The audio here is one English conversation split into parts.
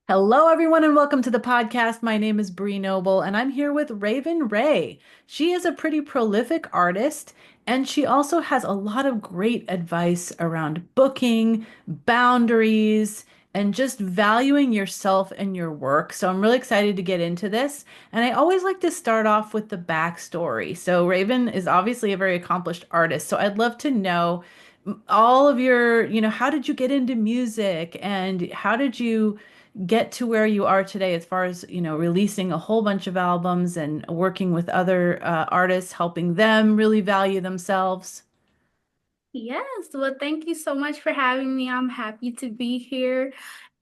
Hello, everyone, and welcome to the podcast. My name is Bree Noble, and I'm here with Raven Rae. She is a pretty prolific artist, and she also has a lot of great advice around booking, boundaries, and just valuing yourself and your work. So I'm really excited to get into this. And I always like to start off with the backstory. So Raven is obviously a very accomplished artist. So I'd love to know all of your, how did you get into music and how did you get to where you are today as far as, releasing a whole bunch of albums and working with other artists, helping them really value themselves? Yes, well, thank you so much for having me. I'm happy to be here.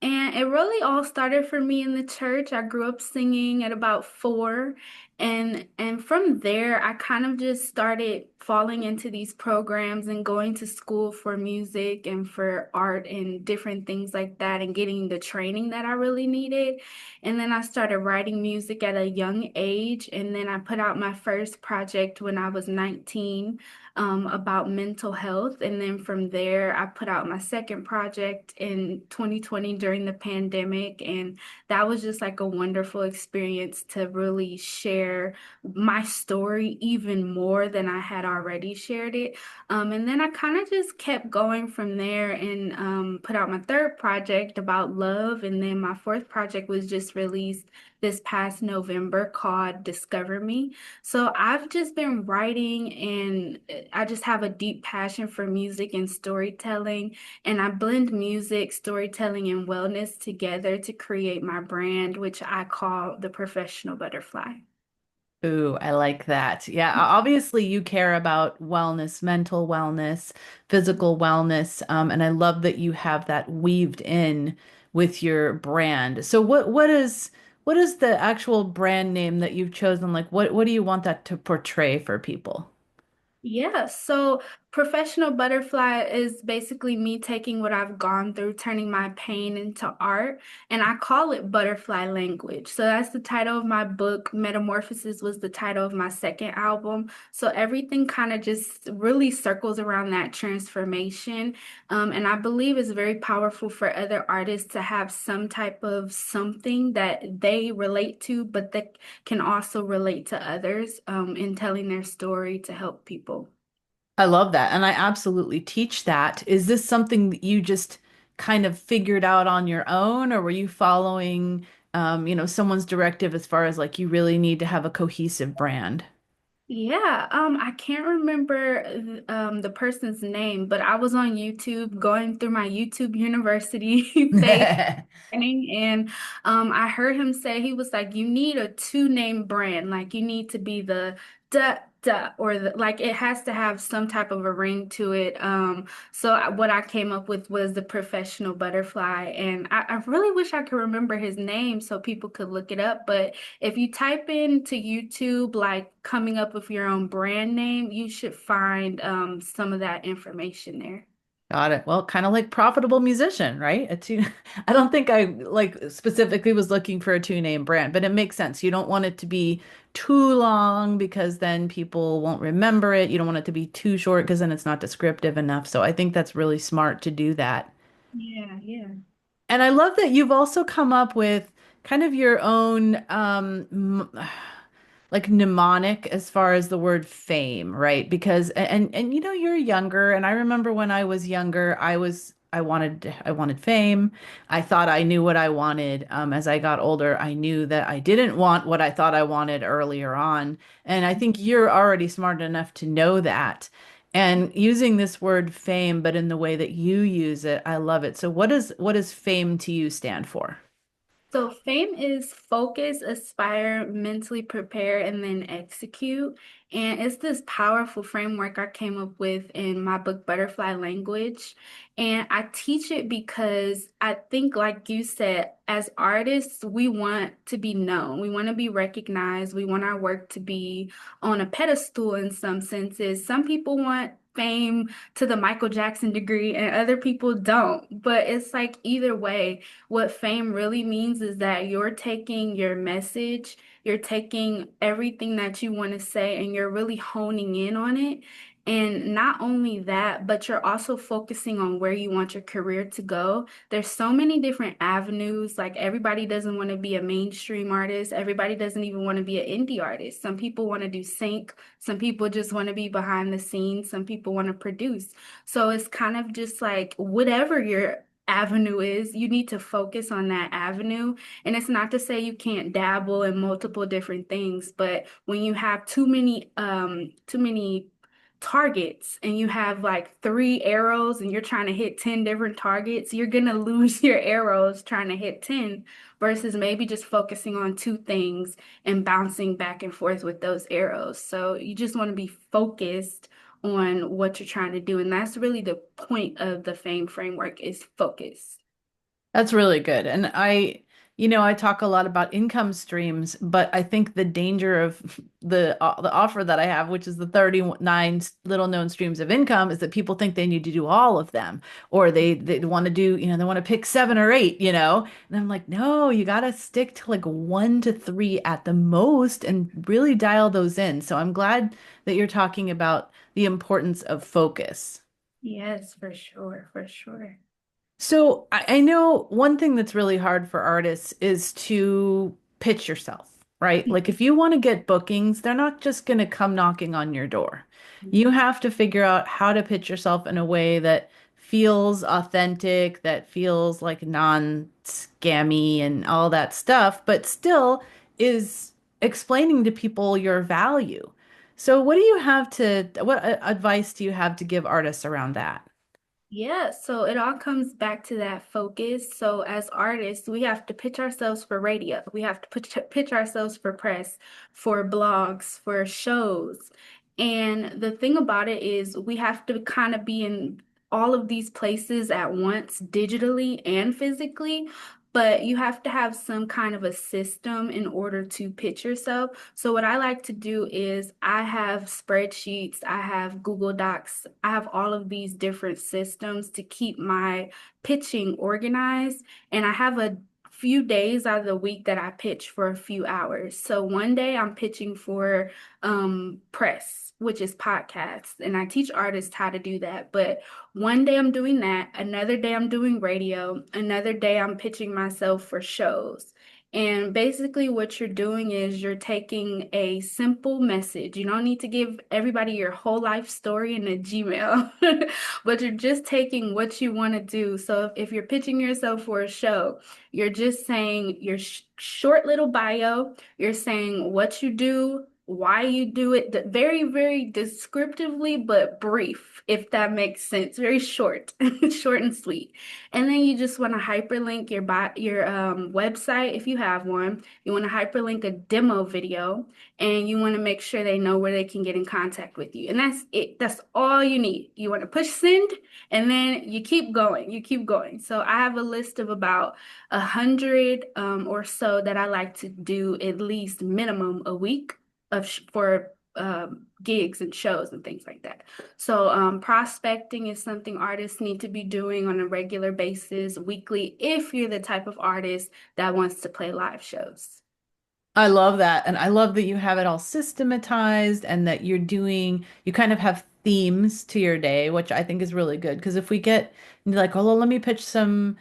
And it really all started for me in the church. I grew up singing at about 4, and from there I kind of just started falling into these programs and going to school for music and for art and different things like that and getting the training that I really needed. And then I started writing music at a young age, and then I put out my first project when I was 19 about mental health. And then from there, I put out my second project in 2020 during the pandemic. And that was just like a wonderful experience to really share my story even more than I had already shared it. And then I kind of just kept going from there and put out my third project about love. And then my fourth project was just released this past November called Discover Me. So I've just been writing, and I just have a deep passion for music and storytelling. And I blend music, storytelling, and wellness together to create my brand, which I call the Professional Butterfly. Ooh, I like that. Yeah, obviously you care about wellness, mental wellness, physical wellness, and I love that you have that weaved in with your brand. So what is the actual brand name that you've chosen? Like what do you want that to portray for people? Yeah, so Professional Butterfly is basically me taking what I've gone through, turning my pain into art, and I call it butterfly language. So that's the title of my book. Metamorphosis was the title of my second album. So everything kind of just really circles around that transformation. And I believe it's very powerful for other artists to have some type of something that they relate to, but that can also relate to others in telling their story to help people. I love that. And I absolutely teach that. Is this something that you just kind of figured out on your own, or were you following, someone's directive as far as like you really need to have a cohesive brand? Yeah, I can't remember the person's name, but I was on YouTube going through my YouTube University phase and I heard him say he was like, you need a two-name brand, like you need to be the duh or like it has to have some type of a ring to it. What I came up with was the Professional Butterfly, and I really wish I could remember his name so people could look it up, but if you type into YouTube, like coming up with your own brand name, you should find some of that information there. Got it. Well, kind of like profitable musician, right? A two, I don't think I like specifically was looking for a two-name brand, but it makes sense. You don't want it to be too long because then people won't remember it. You don't want it to be too short because then it's not descriptive enough. So I think that's really smart to do that. Yeah, yeah. And I love that you've also come up with kind of your own like mnemonic as far as the word fame, right? Because and you're younger and I remember when I was younger, I wanted fame. I thought I knew what I wanted. As I got older, I knew that I didn't want what I thought I wanted earlier on. And I think you're already smart enough to know that. And using this word fame, but in the way that you use it, I love it. So what does fame to you stand for? So fame is focus, aspire, mentally prepare, and then execute. And it's this powerful framework I came up with in my book, Butterfly Language. And I teach it because I think, like you said, as artists, we want to be known. We want to be recognized. We want our work to be on a pedestal in some senses. Some people want fame to the Michael Jackson degree, and other people don't. But it's like either way. What fame really means is that you're taking your message, you're taking everything that you want to say, and you're really honing in on it. And not only that, but you're also focusing on where you want your career to go. There's so many different avenues. Like everybody doesn't want to be a mainstream artist. Everybody doesn't even want to be an indie artist. Some people want to do sync. Some people just want to be behind the scenes. Some people want to produce. So it's kind of just like whatever your avenue is, you need to focus on that avenue. And it's not to say you can't dabble in multiple different things, but when you have too many targets and you have like three arrows and you're trying to hit 10 different targets, you're gonna lose your arrows trying to hit 10 versus maybe just focusing on two things and bouncing back and forth with those arrows. So you just want to be focused on what you're trying to do. And that's really the point of the FAME framework is focus. That's really good. And I talk a lot about income streams, but I think the danger of the offer that I have, which is the 39 little known streams of income, is that people think they need to do all of them, or they want to do, they want to pick seven or eight. And I'm like, no, you got to stick to like one to three at the most and really dial those in. So I'm glad that you're talking about the importance of focus. Yes, for sure, for sure. So I know one thing that's really hard for artists is to pitch yourself, right? Like if you want to get bookings, they're not just going to come knocking on your door. You have to figure out how to pitch yourself in a way that feels authentic, that feels like non-scammy and all that stuff, but still is explaining to people your value. So what advice do you have to give artists around that? Yeah, so it all comes back to that focus. So as artists, we have to pitch ourselves for radio. We have to pitch ourselves for press, for blogs, for shows. And the thing about it is we have to kind of be in all of these places at once, digitally and physically. But you have to have some kind of a system in order to pitch yourself. So what I like to do is I have spreadsheets, I have Google Docs, I have all of these different systems to keep my pitching organized. And I have a few days out of the week that I pitch for a few hours. So one day I'm pitching for press, which is podcasts, and I teach artists how to do that. But one day I'm doing that, another day I'm doing radio, another day I'm pitching myself for shows. And basically, what you're doing is you're taking a simple message. You don't need to give everybody your whole life story in a Gmail, but you're just taking what you want to do. So if you're pitching yourself for a show, you're just saying your short little bio, you're saying what you do, why you do it, very, very descriptively, but brief, if that makes sense. Very short, short and sweet. And then you just want to hyperlink your website if you have one. You want to hyperlink a demo video, and you want to make sure they know where they can get in contact with you. And that's it. That's all you need. You want to push send, and then you keep going. You keep going. So I have a list of about 100 or so that I like to do at least minimum a week for gigs and shows and things like that. So prospecting is something artists need to be doing on a regular basis, weekly, if you're the type of artist that wants to play live shows. I love that. And I love that you have it all systematized and that you kind of have themes to your day, which I think is really good. Because if we get like, oh, well, let me pitch some,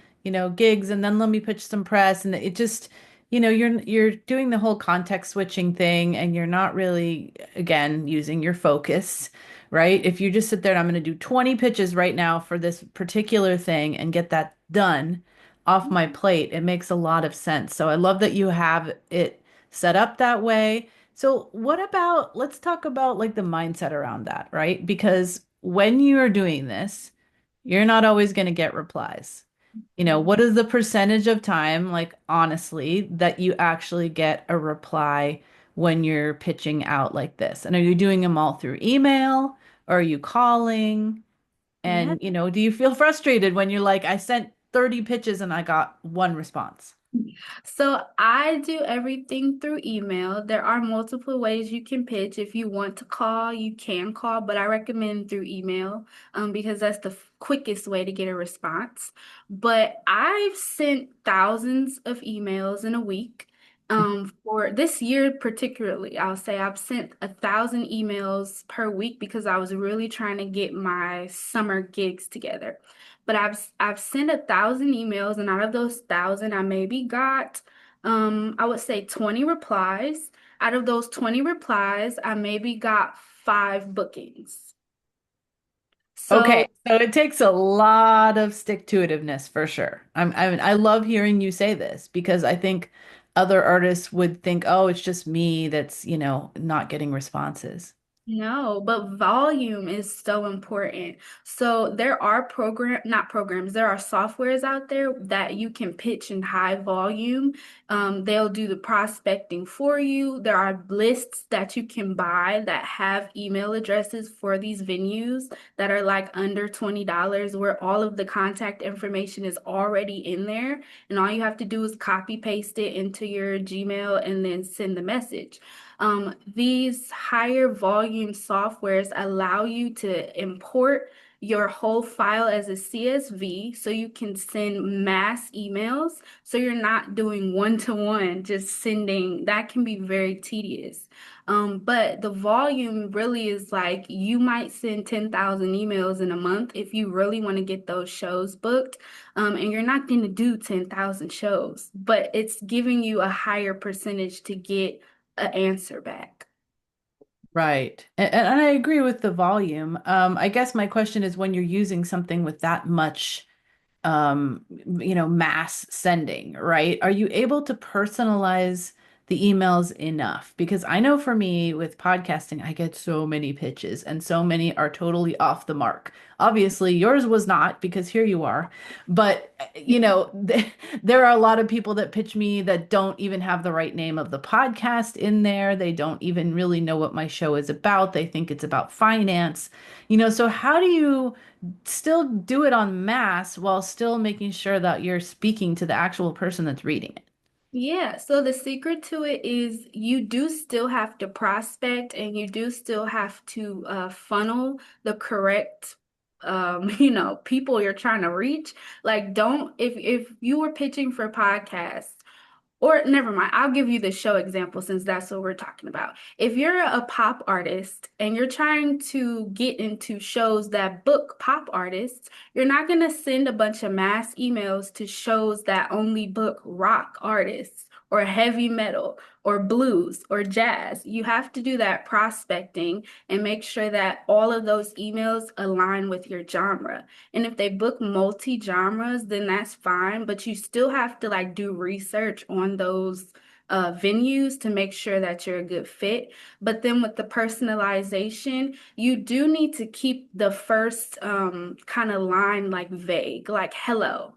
gigs and then let me pitch some press. And it just, you're doing the whole context switching thing and you're not really, again, using your focus, right? If you just sit there and I'm going to do 20 pitches right now for this particular thing and get that done off my plate, it makes a lot of sense. So I love that you have it set up that way. So let's talk about like the mindset around that, right? Because when you are doing this, you're not always going to get replies. What is the percentage of time, like honestly, that you actually get a reply when you're pitching out like this? And are you doing them all through email or are you calling? Yeah. And, do you feel frustrated when you're like, I sent 30 pitches and I got one response? So I do everything through email. There are multiple ways you can pitch. If you want to call, you can call, but I recommend through email because that's the quickest way to get a response. But I've sent thousands of emails in a week. For this year particularly, I'll say I've sent 1,000 emails per week because I was really trying to get my summer gigs together. But I've sent 1,000 emails, and out of those 1,000, I maybe got I would say 20 replies. Out of those 20 replies, I maybe got five bookings. Okay, So so it takes a lot of stick-to-itiveness for sure. I love hearing you say this because I think other artists would think, oh, it's just me that's, not getting responses. no, but volume is so important. So there are not programs, there are softwares out there that you can pitch in high volume. They'll do the prospecting for you. There are lists that you can buy that have email addresses for these venues that are like under $20, where all of the contact information is already in there. And all you have to do is copy paste it into your Gmail and then send the message. These higher volume softwares allow you to import your whole file as a CSV so you can send mass emails. So you're not doing one-to-one, just sending. That can be very tedious. But the volume really is like you might send 10,000 emails in a month if you really want to get those shows booked. And you're not going to do 10,000 shows, but it's giving you a higher percentage to get an answer back. Right. And I agree with the volume. I guess my question is when you're using something with that much mass sending, right? Are you able to personalize the emails enough? Because I know for me with podcasting, I get so many pitches and so many are totally off the mark. Obviously, yours was not because here you are. But, there are a lot of people that pitch me that don't even have the right name of the podcast in there. They don't even really know what my show is about. They think it's about finance. So how do you still do it on mass while still making sure that you're speaking to the actual person that's reading it? Yeah, so the secret to it is you do still have to prospect and you do still have to funnel the correct people you're trying to reach. Like don't if you were pitching for podcasts. Or never mind, I'll give you the show example since that's what we're talking about. If you're a pop artist and you're trying to get into shows that book pop artists, you're not going to send a bunch of mass emails to shows that only book rock artists or heavy metal or blues or jazz. You have to do that prospecting and make sure that all of those emails align with your genre. And if they book multi-genres, then that's fine, but you still have to like do research on those venues to make sure that you're a good fit. But then with the personalization, you do need to keep the first kind of line like vague, like hello.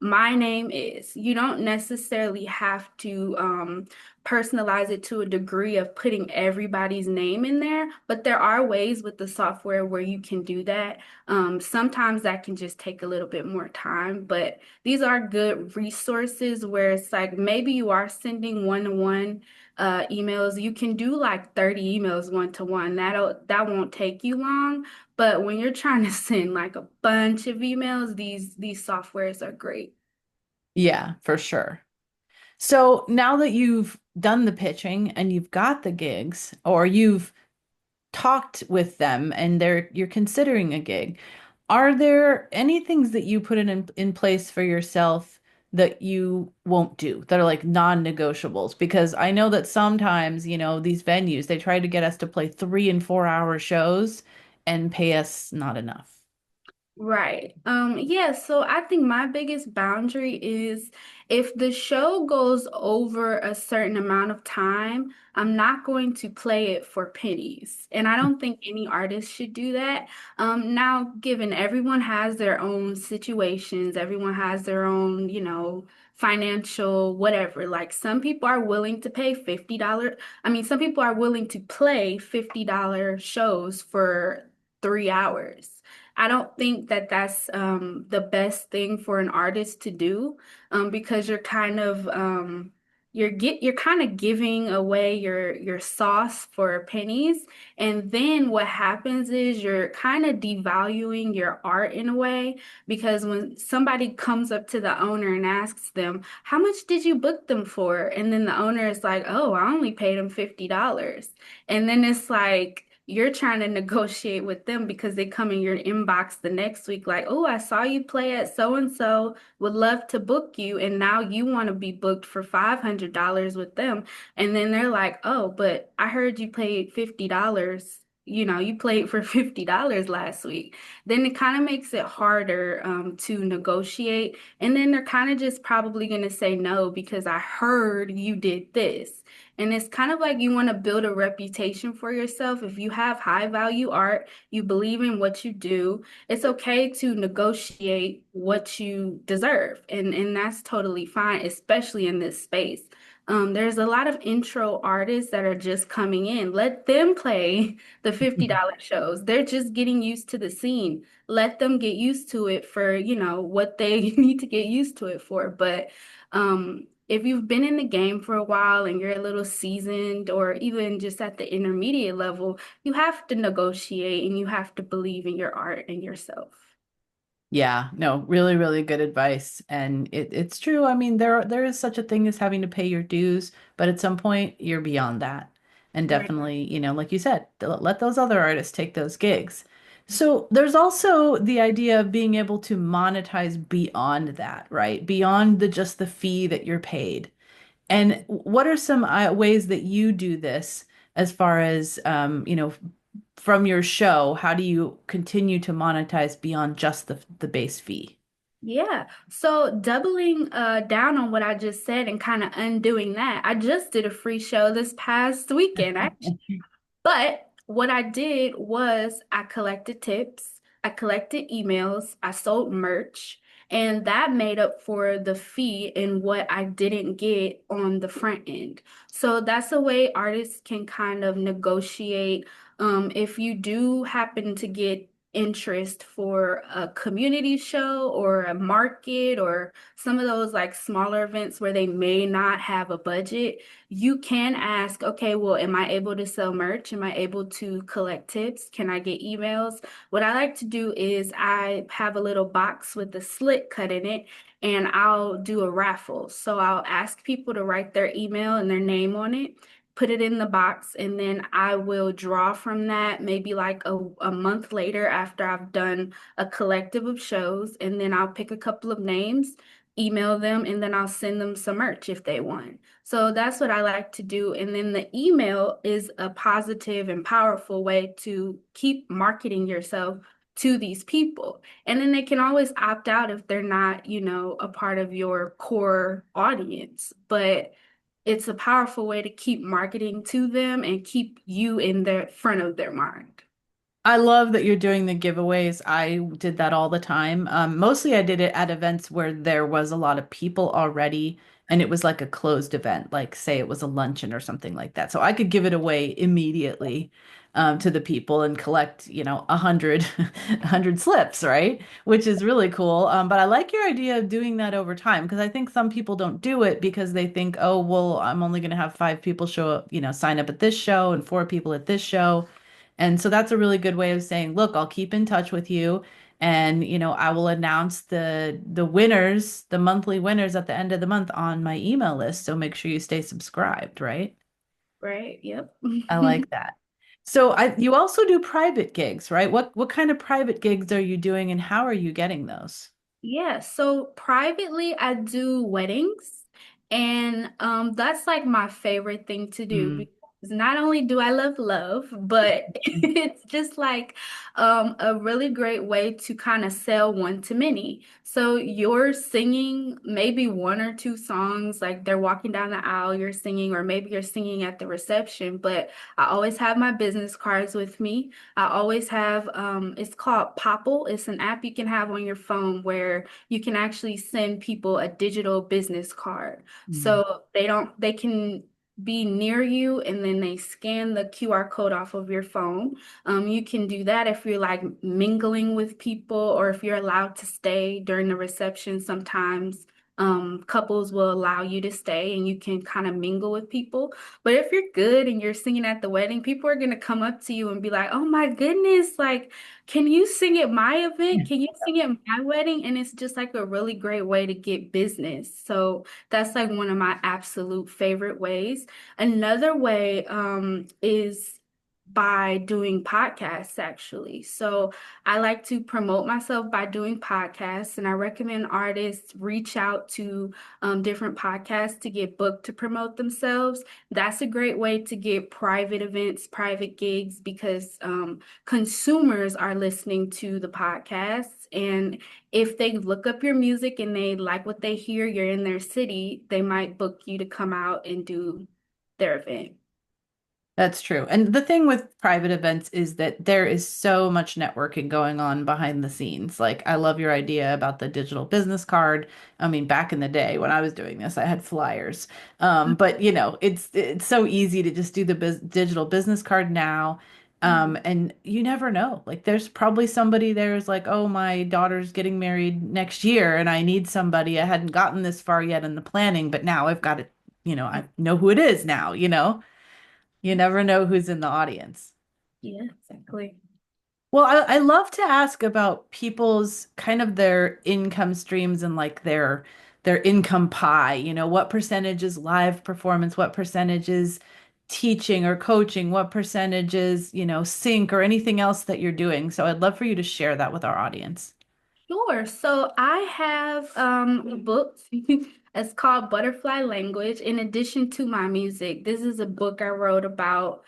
My name is. You don't necessarily have to personalize it to a degree of putting everybody's name in there, but there are ways with the software where you can do that. Sometimes that can just take a little bit more time, but these are good resources where it's like maybe you are sending one-to-one emails. You can do like 30 emails one-to-one. That won't take you long. But when you're trying to send like a bunch of emails, these softwares are great. Yeah, for sure. So now that you've done the pitching and you've got the gigs, or you've talked with them and you're considering a gig, are there any things that you put in place for yourself that you won't do that are like non-negotiables? Because I know that sometimes, these venues, they try to get us to play 3 and 4 hour shows and pay us not enough. Right. Yeah, so I think my biggest boundary is if the show goes over a certain amount of time, I'm not going to play it for pennies. And I don't think any artist should do that. Now, given everyone has their own situations, everyone has their own, financial whatever. Like some people are willing to pay $50. I mean, some people are willing to play $50 shows for 3 hours. I don't think that that's the best thing for an artist to do because you're kind of you're kind of giving away your sauce for pennies. And then what happens is you're kind of devaluing your art in a way, because when somebody comes up to the owner and asks them, how much did you book them for? And then the owner is like, oh, I only paid them $50. And then it's like you're trying to negotiate with them because they come in your inbox the next week like, oh, I saw you play at so and so, would love to book you, and now you want to be booked for $500 with them. And then they're like, oh, but I heard you paid $50. You played for $50 last week. Then it kind of makes it harder to negotiate. And then they're kind of just probably going to say no because I heard you did this. And it's kind of like you want to build a reputation for yourself. If you have high value art, you believe in what you do, it's okay to negotiate what you deserve. And that's totally fine, especially in this space. There's a lot of intro artists that are just coming in. Let them play the $50 shows. They're just getting used to the scene. Let them get used to it for, what they need to get used to it for. But if you've been in the game for a while and you're a little seasoned, or even just at the intermediate level, you have to negotiate and you have to believe in your art and yourself. Yeah, no, really, really good advice. And it's true. I mean, there is such a thing as having to pay your dues, but at some point you're beyond that. And Right. definitely, like you said, let those other artists take those gigs. So there's also the idea of being able to monetize beyond that, right? Beyond the just the fee that you're paid. And what are some ways that you do this as far as, from your show? How do you continue to monetize beyond just the base fee? Yeah. So doubling down on what I just said and kind of undoing that, I just did a free show this past weekend. But what I did was I collected tips, I collected emails, I sold merch, and that made up for the fee in what I didn't get on the front end. So that's a way artists can kind of negotiate. If you do happen to get interest for a community show or a market or some of those like smaller events where they may not have a budget, you can ask, okay, well, am I able to sell merch? Am I able to collect tips? Can I get emails? What I like to do is I have a little box with a slit cut in it, and I'll do a raffle. So I'll ask people to write their email and their name on it, put it in the box, and then I will draw from that maybe like a month later after I've done a collective of shows, and then I'll pick a couple of names, email them, and then I'll send them some merch if they want. So that's what I like to do. And then the email is a positive and powerful way to keep marketing yourself to these people. And then they can always opt out if they're not, a part of your core audience. But it's a powerful way to keep marketing to them and keep you in the front of their mind. I love that you're doing the giveaways. I did that all the time. Mostly I did it at events where there was a lot of people already, and it was like a closed event, like say it was a luncheon or something like that. So I could give it away immediately to the people and collect, 100, 100 slips, right? Which is really cool. But I like your idea of doing that over time because I think some people don't do it because they think, oh, well, I'm only going to have 5 people show up, sign up at this show and 4 people at this show. And so that's a really good way of saying, look, I'll keep in touch with you and I will announce the winners, the monthly winners at the end of the month on my email list. So make sure you stay subscribed, right? Right? Yep. I like that. So you also do private gigs, right? What kind of private gigs are you doing and how are you getting those? Yeah, so privately I do weddings, and that's like my favorite thing to do Mm. because not only do I love love, but it's just like a really great way to kind of sell one to many. So you're singing maybe one or two songs, like they're walking down the aisle, you're singing, or maybe you're singing at the reception, but I always have my business cards with me. I always have, it's called Popple. It's an app you can have on your phone where you can actually send people a digital business card. Mm. So they can be near you and then they scan the QR code off of your phone. You can do that if you're like mingling with people or if you're allowed to stay during the reception sometimes. Couples will allow you to stay and you can kind of mingle with people. But if you're good and you're singing at the wedding, people are going to come up to you and be like, "Oh my goodness, like, can you sing at my event? Can you sing at my wedding?" And it's just like a really great way to get business. So that's like one of my absolute favorite ways. Another way is by doing podcasts, actually. So I like to promote myself by doing podcasts, and I recommend artists reach out to different podcasts to get booked to promote themselves. That's a great way to get private events, private gigs, because consumers are listening to the podcasts. And if they look up your music and they like what they hear, you're in their city, they might book you to come out and do their event. That's true. And the thing with private events is that there is so much networking going on behind the scenes. Like, I love your idea about the digital business card. I mean, back in the day when I was doing this, I had flyers. But it's so easy to just do the digital business card now. Mhm. And you never know. Like, there's probably somebody there's like, oh, my daughter's getting married next year, and I need somebody. I hadn't gotten this far yet in the planning, but now I've got it. I know who it is now. You never know who's in the audience. Yeah, exactly. Well, I love to ask about people's kind of their income streams and like their income pie. What percentage is live performance, what percentage is teaching or coaching, what percentage is, sync or anything else that you're doing. So I'd love for you to share that with our audience. Sure. So I have a book. It's called Butterfly Language. In addition to my music, this is a book I wrote about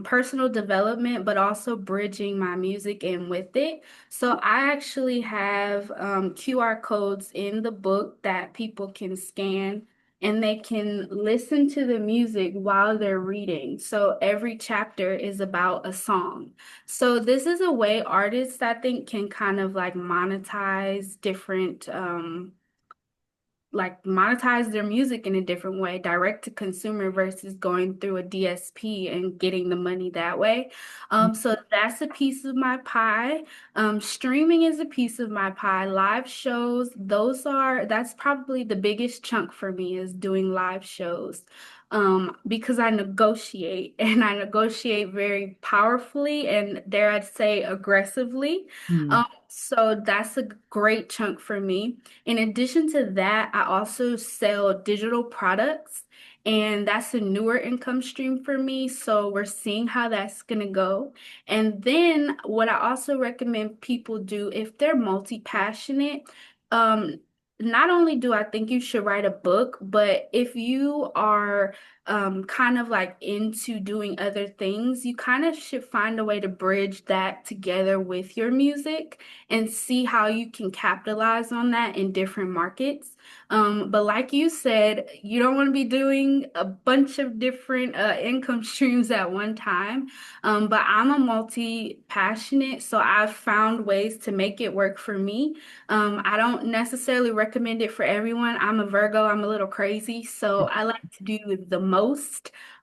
personal development, but also bridging my music in with it. So I actually have QR codes in the book that people can scan and they can listen to the music while they're reading. So every chapter is about a song. So this is a way artists, I think, can kind of like monetize different like monetize their music in a different way, direct to consumer versus going through a DSP and getting the money that way. So that's a piece of my pie. Streaming is a piece of my pie. Live shows, that's probably the biggest chunk for me is doing live shows. Because I negotiate and I negotiate very powerfully and dare I say aggressively. Hmm. So that's a great chunk for me. In addition to that, I also sell digital products, and that's a newer income stream for me. So we're seeing how that's going to go. And then what I also recommend people do if they're multi-passionate, um, not only do I think you should write a book, but if you are kind of like into doing other things, you kind of should find a way to bridge that together with your music and see how you can capitalize on that in different markets. But like you said, you don't want to be doing a bunch of different income streams at one time. But I'm a multi-passionate, so I've found ways to make it work for me. I don't necessarily recommend it for everyone. I'm a Virgo, I'm a little crazy, so I like to do the most.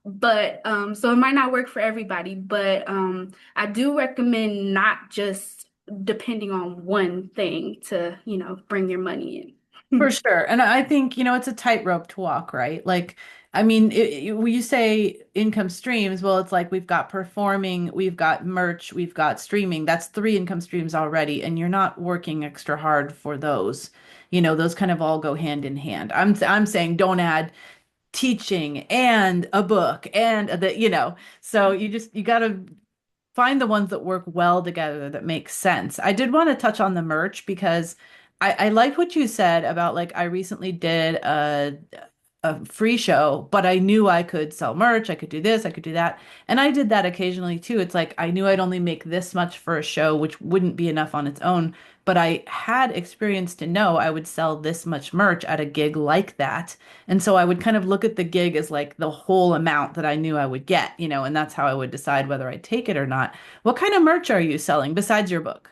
But so it might not work for everybody, but I do recommend not just depending on one thing to, bring your money For in. sure. And I think, it's a tightrope to walk, right? Like, I mean, when you say income streams, well, it's like we've got performing, we've got merch, we've got streaming. That's three income streams already, and you're not working extra hard for those. Those kind of all go hand in hand. I'm saying don't add teaching and a book and so you got to find the ones that work well together that make sense. I did want to touch on the merch because I liked what you said about like I recently did a free show, but I knew I could sell merch, I could do this, I could do that. And I did that occasionally too. It's like I knew I'd only make this much for a show, which wouldn't be enough on its own, but I had experience to know I would sell this much merch at a gig like that. And so I would kind of look at the gig as like the whole amount that I knew I would get, and that's how I would decide whether I take it or not. What kind of merch are you selling besides your book?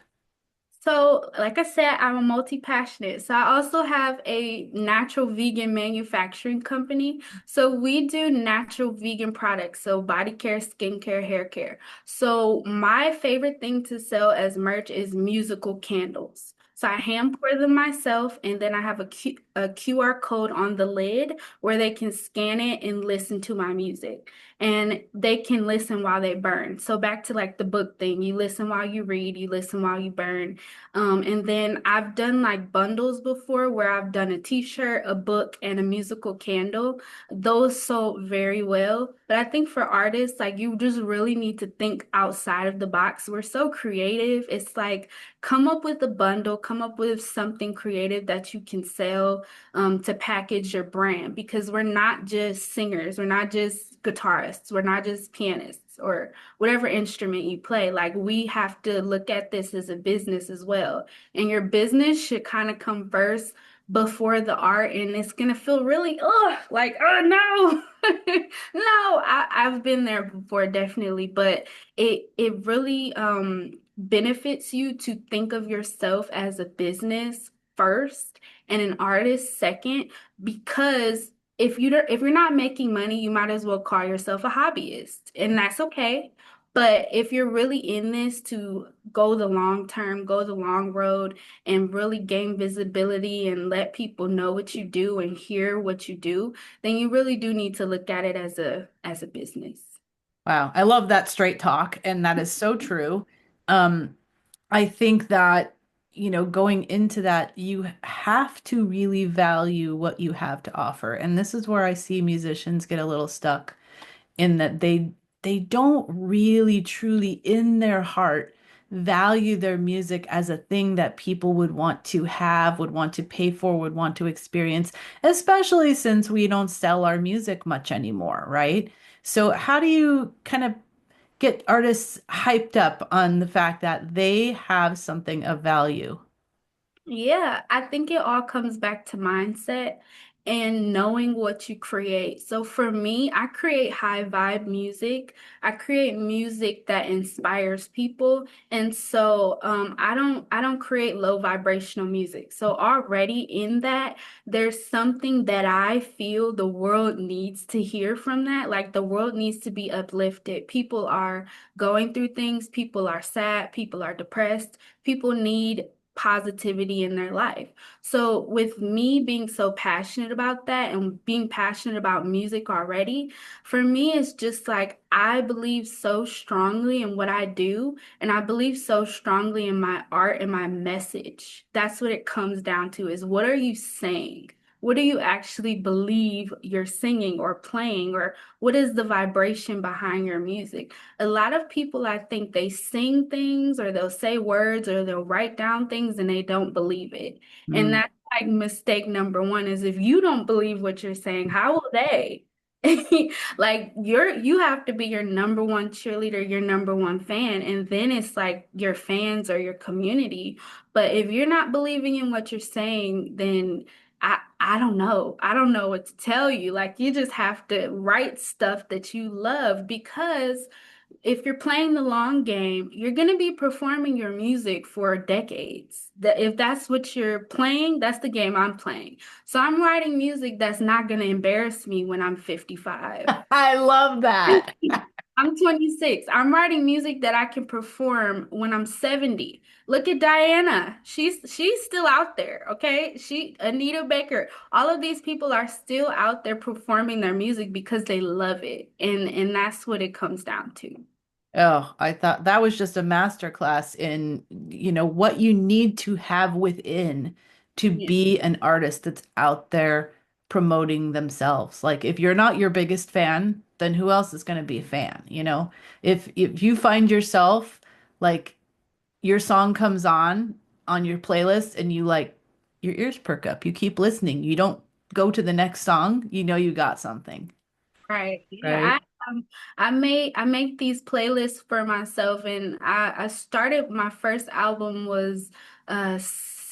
So, like I said, I'm a multi-passionate. So, I also have a natural vegan manufacturing company. So, we do natural vegan products, so body care, skincare, hair care. So, my favorite thing to sell as merch is musical candles. So, So I hand pour them myself, and then I have a QR code on the lid where they can scan it and listen to my music. And they can listen while they burn. So back to like the book thing, you listen while you read, you listen while you burn. And then I've done like bundles before where I've done a t-shirt, a book, and a musical candle. Those sold very well. But I think for artists, like you just really need to think outside of the box. We're so creative. It's like come up with a bundle, come up with something creative that you can sell to package your brand because we're not just singers, we're not just guitarists, we're not just pianists or whatever instrument you play. Like we have to look at this as a business as well. And your business should kind of come first before the art, and it's gonna feel really like oh no. No, I've been there before, definitely, but it really benefits you to think of yourself as a business first and an artist second, because if you're not making money, you might as well call yourself a hobbyist, and that's okay. But if you're really in this to go the long term, go the long road, and really gain visibility and let people know what you do and hear what you do, then you really do need to look at it as a business. Wow, I love that straight talk, and that is so true. Um, I think that, going into that, you have to really value what you have to offer. And this is where I see musicians get a little stuck in that they don't really truly in their heart value their music as a thing that people would want to have, would want to pay for, would want to experience, especially since we don't sell our music much anymore, right? So how do you kind of get artists hyped up on the fact that they have something of value? Yeah, I think it all comes back to mindset and knowing what you create. So for me, I create high vibe music. I create music that inspires people. And so I don't create low vibrational music. So already in that, there's something that I feel the world needs to hear from that. Like the world needs to be uplifted. People are going through things, people are sad, people are depressed, people need positivity in their life. So, with me being so passionate about that and being passionate about music already, for me, it's just like I believe so strongly in what I do, and I believe so strongly in my art and my message. That's what it comes down to is what are you saying? What do you actually believe you're singing or playing, or what is the vibration behind your music? A lot of people, I think they sing things or they'll say words or they'll write down things and they don't believe it. And Mm. that's like mistake number one is if you don't believe what you're saying, how will they? Like you have to be your number one cheerleader, your number one fan, and then it's like your fans or your community. But if you're not believing in what you're saying, then I don't know. I don't know what to tell you. Like you just have to write stuff that you love because if you're playing the long game, you're going to be performing your music for decades. That if that's what you're playing, that's the game I'm playing. So I'm writing music that's not going to embarrass me when I'm 55. I love that. I'm 26. I'm writing music that I can perform when I'm 70. Look at Diana. She's still out there, okay? Anita Baker. All of these people are still out there performing their music because they love it. And that's what it comes down to. Oh, I thought that was just a masterclass in, what you need to have within to Yeah. be an artist that's out there promoting themselves. Like if you're not your biggest fan, then who else is going to be a fan, you know? If you find yourself like your song comes on your playlist and you like your ears perk up, you keep listening, you don't go to the next song, you got something, Right. Yeah. right? I make these playlists for myself, and I started my first album was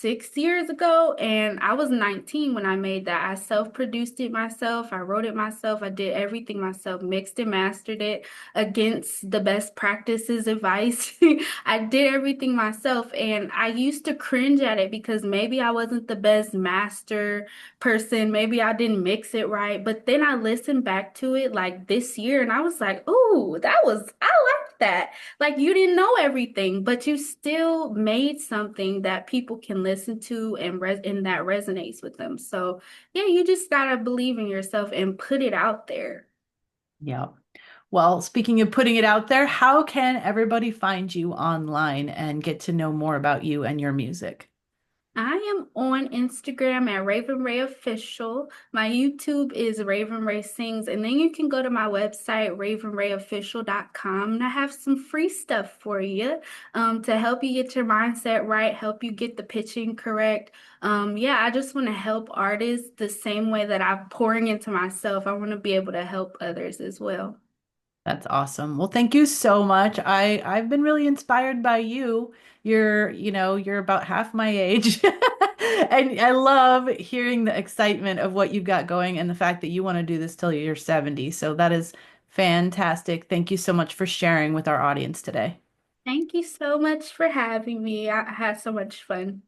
6 years ago, and I was 19 when I made that. I self-produced it myself, I wrote it myself, I did everything myself, mixed and mastered it against the best practices advice. I did everything myself, and I used to cringe at it because maybe I wasn't the best master person. Maybe I didn't mix it right. But then I listened back to it like this year and I was like, ooh, I like that. Like you didn't know everything, but you still made something that people can listen to and that resonates with them. So, yeah, you just gotta believe in yourself and put it out there. Yeah. Well, speaking of putting it out there, how can everybody find you online and get to know more about you and your music? I am on Instagram at Raven Rae Official. My YouTube is Raven Rae Sings, and then you can go to my website, ravenraeofficial.com, and I have some free stuff for you to help you get your mindset right, help you get the pitching correct. Yeah, I just want to help artists the same way that I'm pouring into myself. I want to be able to help others as well. That's awesome. Well, thank you so much. I've been really inspired by you. You're about half my age. And I love hearing the excitement of what you've got going and the fact that you want to do this till you're 70. So that is fantastic. Thank you so much for sharing with our audience today. Thank you so much for having me. I had so much fun.